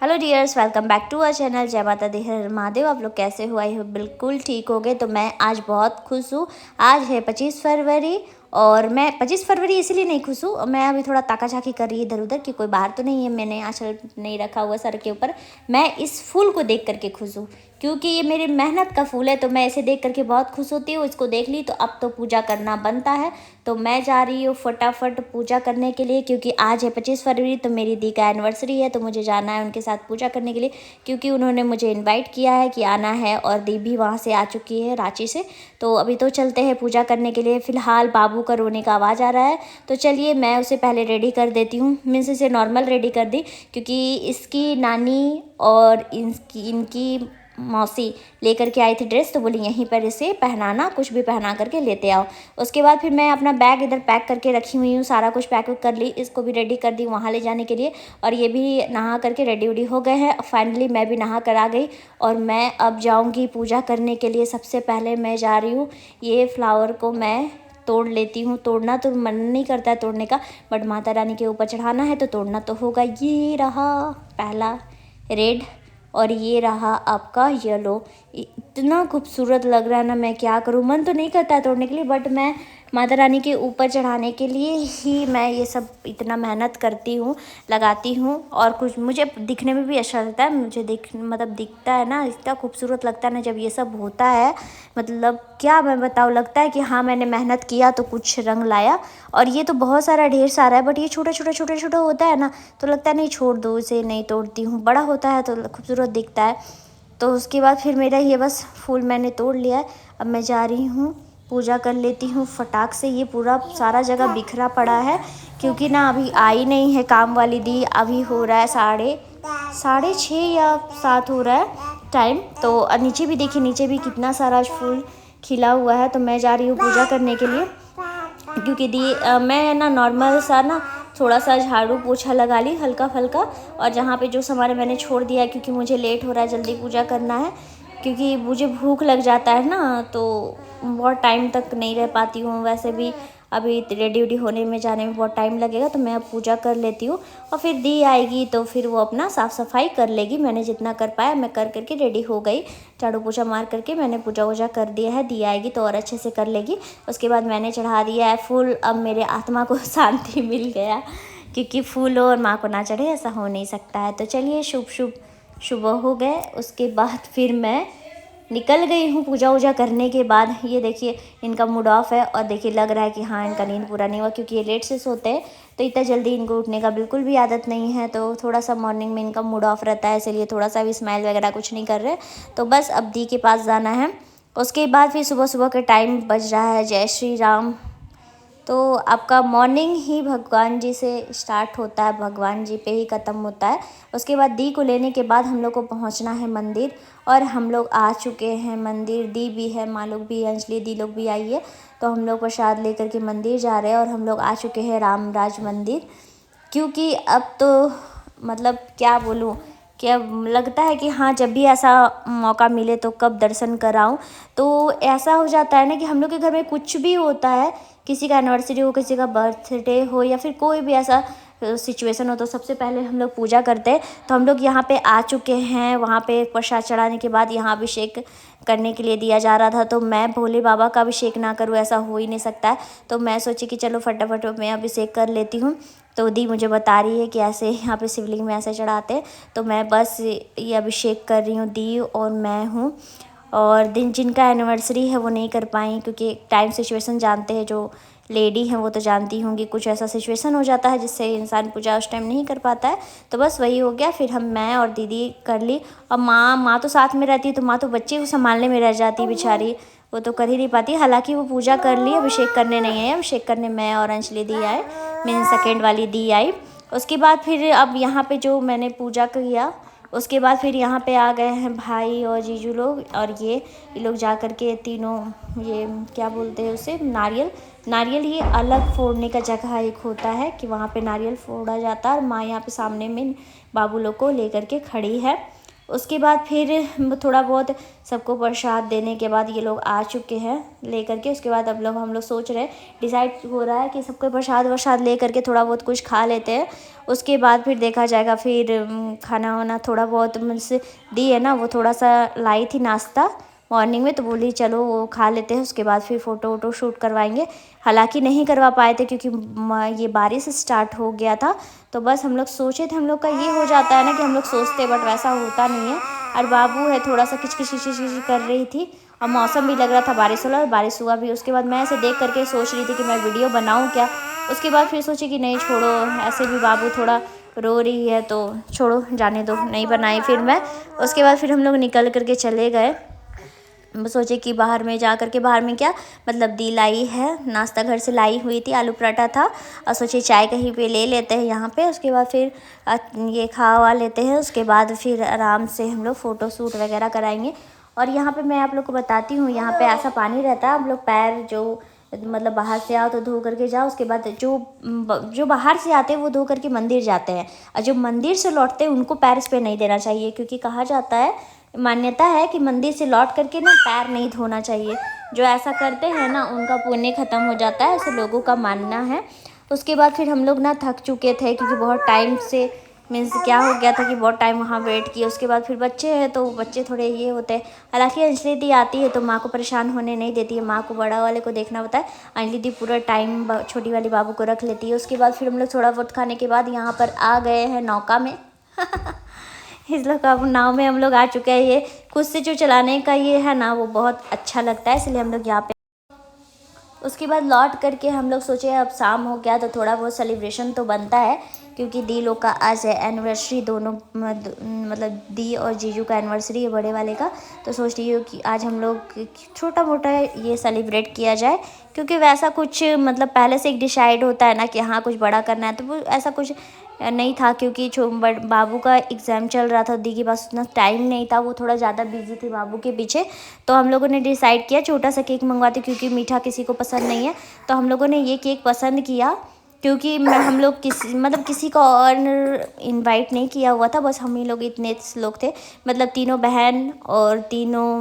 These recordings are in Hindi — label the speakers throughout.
Speaker 1: Hello dears, welcome back to our channel. जय माता दी, हर हर महादेव। आप लोग कैसे हो? आई हो बिल्कुल ठीक हो गए। तो मैं आज बहुत खुश हूँ। आज है 25 फरवरी और मैं 25 फरवरी इसीलिए नहीं खुश हूँ। मैं अभी थोड़ा ताका-झाकी कर रही इधर उधर कि कोई बाहर तो नहीं है। मैंने आँचल नहीं रखा हुआ सर के ऊपर। मैं इस फूल को देख करके खुश हूँ क्योंकि ये मेरी मेहनत का फूल है। तो मैं इसे देख करके बहुत खुश होती हूँ। इसको देख ली तो अब तो पूजा करना बनता है। तो मैं जा रही हूँ फटाफट पूजा करने के लिए क्योंकि आज है 25 फरवरी। तो मेरी दी का एनिवर्सरी है, तो मुझे जाना है उनके साथ पूजा करने के लिए क्योंकि उन्होंने मुझे इनवाइट किया है कि आना है। और दी भी वहाँ से आ चुकी है, रांची से। तो अभी तो चलते हैं पूजा करने के लिए। फ़िलहाल बाबू का रोने का आवाज़ आ रहा है, तो चलिए मैं उसे पहले रेडी कर देती हूँ। मीन्स इसे नॉर्मल रेडी कर दी क्योंकि इसकी नानी और इनकी मौसी लेकर के आई थी ड्रेस। तो बोली यहीं पर इसे पहनाना, कुछ भी पहना करके लेते आओ। उसके बाद फिर मैं अपना बैग इधर पैक करके रखी हुई हूँ। सारा कुछ पैक कर ली, इसको भी रेडी कर दी वहाँ ले जाने के लिए। और ये भी नहा करके रेडी उडी हो गए हैं। फाइनली मैं भी नहा कर आ गई और मैं अब जाऊँगी पूजा करने के लिए। सबसे पहले मैं जा रही हूँ, ये फ्लावर को मैं तोड़ लेती हूँ। तोड़ना तो मन नहीं करता है तोड़ने का, बट माता रानी के ऊपर चढ़ाना है तो तोड़ना तो होगा। ये रहा पहला रेड और ये रहा आपका येलो। इतना खूबसूरत लग रहा है ना, मैं क्या करूँ। मन तो नहीं करता है तोड़ने के लिए, बट मैं माता रानी के ऊपर चढ़ाने के लिए ही मैं ये सब इतना मेहनत करती हूँ, लगाती हूँ। और कुछ मुझे दिखने में भी अच्छा लगता है। मुझे दिखता है ना, इतना खूबसूरत लगता है ना जब ये सब होता है। मतलब क्या मैं बताऊँ, लगता है कि हाँ मैंने मेहनत किया तो कुछ रंग लाया। और ये तो बहुत सारा ढेर सारा है, बट ये छोटा छोटा होता है ना, तो लगता है नहीं छोड़ दो इसे, नहीं तोड़ती हूँ। बड़ा होता है तो खूबसूरत दिखता है। तो उसके बाद फिर मेरा ये बस फूल मैंने तोड़ लिया है। अब मैं जा रही हूँ पूजा कर लेती हूँ फटाक से। ये पूरा सारा जगह बिखरा पड़ा है क्योंकि ना अभी आई नहीं है काम वाली दी। अभी हो रहा है साढ़े 6 या 7 हो रहा है टाइम। तो नीचे भी देखिए, नीचे भी कितना सारा फूल खिला हुआ है। तो मैं जा रही हूँ पूजा करने के लिए क्योंकि मैं ना नॉर्मल सा ना थोड़ा सा झाड़ू पोछा लगा ली हल्का फुल्का। और जहाँ पे जो सामान मैंने छोड़ दिया है क्योंकि मुझे लेट हो रहा है, जल्दी पूजा करना है क्योंकि मुझे भूख लग जाता है ना, तो बहुत टाइम तक नहीं रह पाती हूँ। वैसे भी अभी रेडी उडी होने में, जाने में बहुत टाइम लगेगा। तो मैं अब पूजा कर लेती हूँ और फिर दी आएगी तो फिर वो अपना साफ़ सफाई कर लेगी। मैंने जितना कर पाया मैं कर करके रेडी हो गई। झाड़ू पोछा मार करके मैंने पूजा वूजा कर दिया है। दी आएगी तो और अच्छे से कर लेगी। उसके बाद मैंने चढ़ा दिया है फूल। अब मेरे आत्मा को शांति मिल गया क्योंकि फूल और माँ को ना चढ़े ऐसा हो नहीं सकता है। तो चलिए शुभ हो गए। उसके बाद फिर मैं निकल गई हूँ पूजा वूजा करने के बाद। ये देखिए इनका मूड ऑफ है और देखिए लग रहा है कि हाँ इनका नींद पूरा नहीं हुआ क्योंकि ये लेट से सोते हैं। तो इतना जल्दी इनको उठने का बिल्कुल भी आदत नहीं है। तो थोड़ा सा मॉर्निंग में इनका मूड ऑफ रहता है, इसलिए थोड़ा सा भी स्माइल वगैरह कुछ नहीं कर रहे। तो बस अब दी के पास जाना है। उसके बाद फिर सुबह सुबह के टाइम बज रहा है जय श्री राम। तो आपका मॉर्निंग ही भगवान जी से स्टार्ट होता है, भगवान जी पे ही ख़त्म होता है। उसके बाद दी को लेने के बाद हम लोग को पहुंचना है मंदिर। और हम लोग आ चुके हैं मंदिर। दी भी है, माँ लोग भी, अंजलि दी लोग भी आई है। तो हम लोग प्रसाद लेकर के मंदिर जा रहे हैं और हम लोग आ चुके हैं रामराज मंदिर। क्योंकि अब तो मतलब क्या बोलूँ, क्या लगता है कि हाँ जब भी ऐसा मौका मिले तो कब दर्शन कराऊं। तो ऐसा हो जाता है ना कि हम लोग के घर में कुछ भी होता है, किसी का एनिवर्सरी हो, किसी का बर्थडे हो या फिर कोई भी ऐसा सिचुएशन हो, तो सबसे पहले हम लोग पूजा करते हैं। तो हम लोग यहाँ पे आ चुके हैं। वहाँ पे प्रसाद चढ़ाने के बाद यहाँ अभिषेक करने के लिए दिया जा रहा था। तो मैं भोले बाबा का अभिषेक ना करूँ ऐसा हो ही नहीं सकता है। तो मैं सोची कि चलो फटाफट मैं अभिषेक कर लेती हूँ। तो दी मुझे बता रही है कि ऐसे यहाँ पे शिवलिंग में ऐसे चढ़ाते हैं। तो मैं बस ये अभिषेक कर रही हूँ, दी और मैं हूँ। और जिनका एनिवर्सरी है वो नहीं कर पाई क्योंकि टाइम सिचुएशन जानते हैं, जो लेडी हैं वो तो जानती होंगी, कुछ ऐसा सिचुएशन हो जाता है जिससे इंसान पूजा उस टाइम नहीं कर पाता है। तो बस वही हो गया। फिर मैं और दीदी कर ली। और माँ तो साथ में रहती है, तो माँ तो बच्चे को संभालने में रह जाती बेचारी, वो तो कर ही नहीं पाती। हालांकि वो पूजा कर ली, अभिषेक करने नहीं है। अभिषेक करने मैं और अंजलि दी आए, मेरी सेकेंड वाली दी आई। उसके बाद फिर अब यहाँ पे जो मैंने पूजा किया, उसके बाद फिर यहाँ पे आ गए हैं भाई और जीजू लोग। और ये लोग जा कर के तीनों, ये क्या बोलते हैं उसे, नारियल ये अलग फोड़ने का जगह एक होता है कि वहाँ पे नारियल फोड़ा जाता है। और माँ यहाँ पे सामने में बाबू लोग को लेकर के खड़ी है। उसके बाद फिर थोड़ा बहुत सबको प्रसाद देने के बाद ये लोग आ चुके हैं लेकर के। उसके बाद अब हम लोग सोच रहे हैं, डिसाइड हो रहा है कि सबको प्रसाद ले करके थोड़ा बहुत कुछ खा लेते हैं। उसके बाद फिर देखा जाएगा। फिर खाना वाना थोड़ा बहुत मुझसे दी है ना, वो थोड़ा सा लाई थी नाश्ता मॉर्निंग में, तो बोली चलो वो खा लेते हैं। उसके बाद फिर फ़ोटो वोटो शूट करवाएंगे। हालांकि नहीं करवा पाए थे क्योंकि ये बारिश स्टार्ट हो गया था। तो बस हम लोग सोचे थे, हम लोग का ये हो जाता है ना कि हम लोग सोचते बट वैसा होता नहीं है। और बाबू है थोड़ा सा किचकिच कर रही थी और मौसम भी लग रहा था बारिश वाला, और बारिश हुआ भी। उसके बाद मैं ऐसे देख करके सोच रही थी कि मैं वीडियो बनाऊँ क्या। उसके बाद फिर सोची कि नहीं छोड़ो, ऐसे भी बाबू थोड़ा रो रही है तो छोड़ो जाने दो, नहीं बनाई फिर मैं। उसके बाद फिर हम लोग निकल करके चले गए। सोचे कि बाहर में जा करके, बाहर में क्या मतलब दी लाई है नाश्ता, घर से लाई हुई थी, आलू पराठा था, और सोचे चाय कहीं पे ले लेते हैं यहाँ पे। उसके बाद फिर ये खा वा लेते हैं। उसके बाद फिर आराम से हम लोग फ़ोटो शूट वगैरह कराएंगे। और यहाँ पे मैं आप लोग को बताती हूँ, यहाँ पे ऐसा पानी रहता है, आप लोग पैर जो मतलब बाहर से आओ तो धो करके जाओ। उसके बाद जो बाहर से आते हैं वो धो करके मंदिर जाते हैं, और जो मंदिर से लौटते हैं उनको पैर पे नहीं देना चाहिए, क्योंकि कहा जाता है, मान्यता है कि मंदिर से लौट करके ना पैर नहीं धोना चाहिए। जो ऐसा करते हैं ना उनका पुण्य ख़त्म हो जाता है, ऐसे लोगों का मानना है। उसके बाद फिर हम लोग ना थक चुके थे क्योंकि बहुत टाइम से मीन्स क्या हो गया था कि बहुत टाइम वहाँ वेट किया। उसके बाद फिर बच्चे हैं तो बच्चे थोड़े ये होते हैं। हालांकि अंजलि दी आती है तो माँ को परेशान होने नहीं देती है, माँ को बड़ा वाले को देखना होता है। अंजलि दी पूरा टाइम छोटी वाली बाबू को रख लेती है। उसके बाद फिर हम लोग थोड़ा बहुत खाने के बाद यहाँ पर आ गए हैं नौका में इस लोग का नाव में हम लोग आ चुके हैं। ये खुद से जो चलाने का ये है ना वो बहुत अच्छा लगता है, इसलिए हम लोग यहाँ पे। उसके बाद लौट करके हम लोग सोचे अब शाम हो गया तो थोड़ा बहुत सेलिब्रेशन तो बनता है, क्योंकि दी लोग का आज है एनिवर्सरी, दोनों मतलब दी और जीजू का एनिवर्सरी है बड़े वाले का। तो सोच रही हूँ कि आज हम लोग छोटा मोटा ये सेलिब्रेट किया जाए, क्योंकि वैसा कुछ मतलब पहले से एक डिसाइड होता है ना कि हाँ कुछ बड़ा करना है, तो वो ऐसा कुछ नहीं था। क्योंकि बाबू का एग्ज़ाम चल रहा था, दी के पास उतना टाइम नहीं था, वो थोड़ा ज़्यादा बिजी थी बाबू के पीछे। तो हम लोगों ने डिसाइड किया छोटा सा केक मंगवाते, क्योंकि मीठा किसी को पसंद नहीं है। तो हम लोगों ने ये केक पसंद किया, क्योंकि हम लोग किसी को और इनवाइट नहीं किया हुआ था, बस हम ही लोग इतने लोग थे, मतलब तीनों बहन और तीनों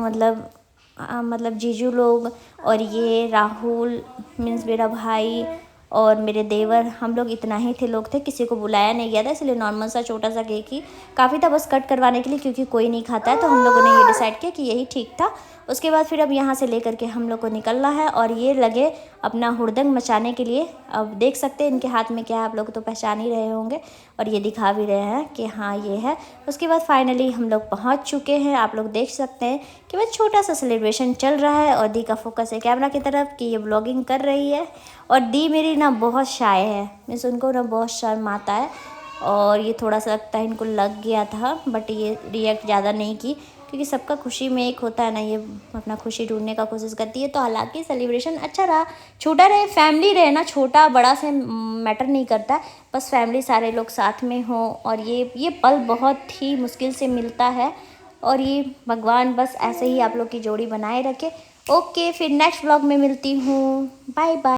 Speaker 1: मतलब जीजू लोग, और ये राहुल मीन्स मेरा भाई और मेरे देवर, हम लोग इतना ही थे लोग थे, किसी को बुलाया नहीं गया था। इसलिए नॉर्मल सा छोटा सा केक ही काफ़ी था, बस कट करवाने के लिए, क्योंकि कोई नहीं खाता है। तो हम लोगों ने ये डिसाइड किया कि यही ठीक था। उसके बाद फिर अब यहाँ से लेकर के हम लोग को निकलना है, और ये लगे अपना हुड़दंग मचाने के लिए। अब देख सकते हैं इनके हाथ में क्या है, आप लोग तो पहचान ही रहे होंगे, और ये दिखा भी रहे हैं कि हाँ ये है। उसके बाद फाइनली हम लोग पहुँच चुके हैं। आप लोग देख सकते हैं कि बस छोटा सा सेलिब्रेशन चल रहा है, और दी का फोकस है कैमरा की तरफ कि ये ब्लॉगिंग कर रही है। और दी मेरी ना बहुत शाय है, मीन्स उनको ना बहुत शर्म आता है, और ये थोड़ा सा लगता है इनको लग गया था, बट ये रिएक्ट ज़्यादा नहीं की, क्योंकि सबका खुशी में एक होता है ना, ये अपना खुशी ढूंढने का कोशिश करती है। तो हालांकि सेलिब्रेशन अच्छा रहा, छोटा रहे, फैमिली रहे ना, छोटा बड़ा से मैटर नहीं करता है, बस फैमिली सारे लोग साथ में हों। और ये पल बहुत ही मुश्किल से मिलता है, और ये भगवान बस ऐसे ही आप लोग की जोड़ी बनाए रखे। ओके, फिर नेक्स्ट व्लॉग में मिलती हूँ। Bye bye.